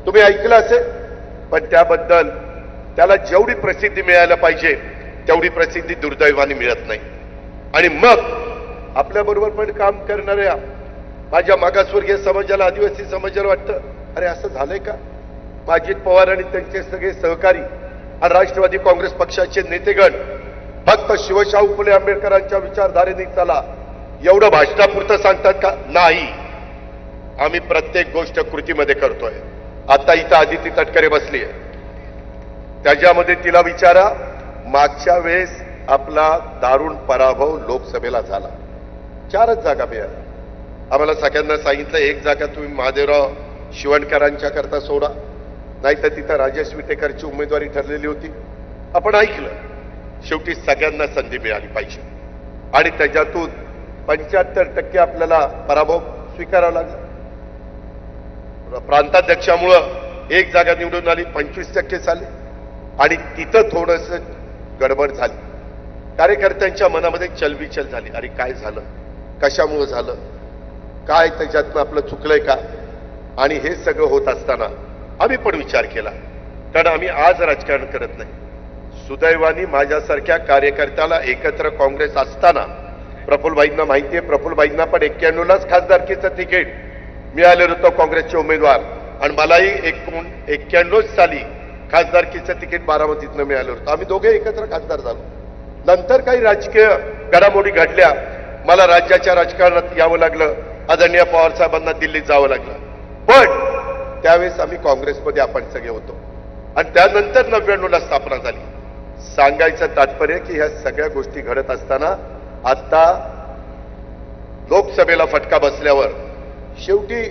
तुम्ही ऐकलं असेल, पण त्याबद्दल त्याला जेवढी प्रसिद्धी मिळायला पाहिजे तेवढी प्रसिद्धी दुर्दैवाने मिळत नाही. आणि मग आपल्या बरोबर पण काम करणाऱ्या माझ्या मागासवर्गीय समाजाला, आदिवासी समाजाला वाटतं अरे असं झालंय का? अजित पवार आणि त्यांचे सगळे सहकारी आणि राष्ट्रवादी काँग्रेस पक्षाचे नेतेगण फक्त शिवशाहू फुले आंबेडकरांच्या विचारधारेने चला एवढं भाषणापुरतं सांगतात का? नाही, आम्ही प्रत्येक गोष्ट कृतीमध्ये करतोय. आता इथं आदिती तटकरे बसली आहे, त्याच्यामध्ये तिला विचारा, मागच्या वेळेस आपला दारुण पराभव लोकसभेला झाला, 4च जागा मिळाल्या. आम्हाला सगळ्यांना सांगितलं एक जागा तुम्ही महादेवराव शिवणकरांच्या करता सोडा, नाहीतर तिथं राजेश विटेकरची उमेदवारी ठरलेली होती. आपण ऐकलं. शेवटी सगळ्यांना संधी मिळाली पाहिजे आणि त्याच्यातून 75% आपल्याला पराभव स्वीकारावा लागला. प्रांताध्यक्षामुळं एक जागा निवडून आली, 25% झाले आणि तिथं थोडस गडबड झाली. कार्यकर्त्यांच्या मनामध्ये चलबिचल झाली, अरे काय झालं, कशामुळे झालं, काय त्याच्यातनं आपलं चुकलंय का? आणि हे सगळं होत असताना आम्ही पण विचार केला, कारण आम्ही आज राजकारण करत नाही. सुदैवाने माझ्यासारख्या कार्यकर्त्याला एकत्र काँग्रेस असताना प्रफुल्लभाईंना माहिती आहे, प्रफुल्लभाईंना पण 91लाच खासदारकीचं तिकीट मिळालेलं होतं काँग्रेसचे उमेदवार, आणि मलाही 91 साली खासदारकीचं तिकीट बारामतीतनं मिळालं होतं. आम्ही दोघे एकत्र खासदार झालो. नंतर काही राजकीय घडामोडी घडल्या, मला राज्याच्या राजकारणात यावं लागलं, आदरणीय पवार साहेबांना दिल्लीत जावं लागलं. पण त्यावेळेस आम्ही काँग्रेसमध्ये आपण सगळे होतो आणि त्यानंतर 99ला स्थापना झाली. सांगायचं तात्पर्य की ह्या सगळ्या गोष्टी घडत असताना आता लोकसभेला फटका बसल्यावर शेवटी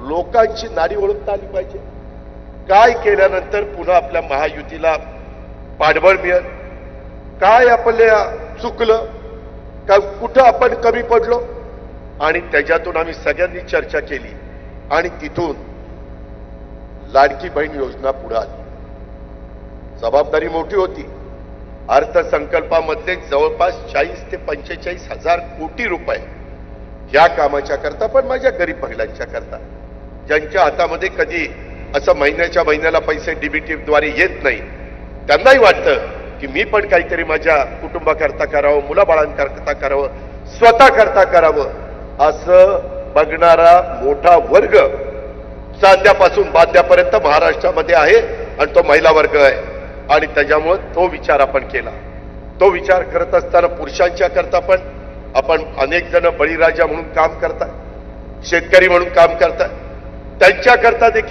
लोकांची नाडी ओळखता आली पाहिजे. काय केल्यानंतर पुन्हा आपल्या महायुतीला पाठबळ मिळेल, काय आपल्या चुकलं का, कुठं आपण कमी पडलो, आणि त्याच्यातून आम्ही सगळ्यांनी चर्चा केली आणि तिथून लाडकी बहीण योजना पुढे आली. जबाबदारी मोठी होती. अर्थसंकल्पामधले जवळपास 40 ते 45 हजार कोटी रुपये या कामाच्या करता, पण माझ्या गरीब महिलांच्या करता, ज्यांच्या हातामध्ये कधी असं महिन्याच्या महिन्याला पैसे डीबीटीद्वारे येत नाही, त्यांनाही वाटतं की मी पण काहीतरी माझ्या कुटुंबाकरता करावं, मुलाबाळांकरता करावं, स्वतः करता करावं, असं बघणारा मोठा वर्ग चांद्यापासून बांद्यापर्यंत महाराष्ट्रामध्ये आहे आणि तो महिला वर्ग आहे. आणि त्याच्यामुळे तो विचार आपण केला. तो विचार करत असताना पुरुषांच्या करता पण आपण अनेक जण बळीराजा म्हणून काम करतात, शेतकरी म्हणून काम करतात, त्यांच्या करता देखील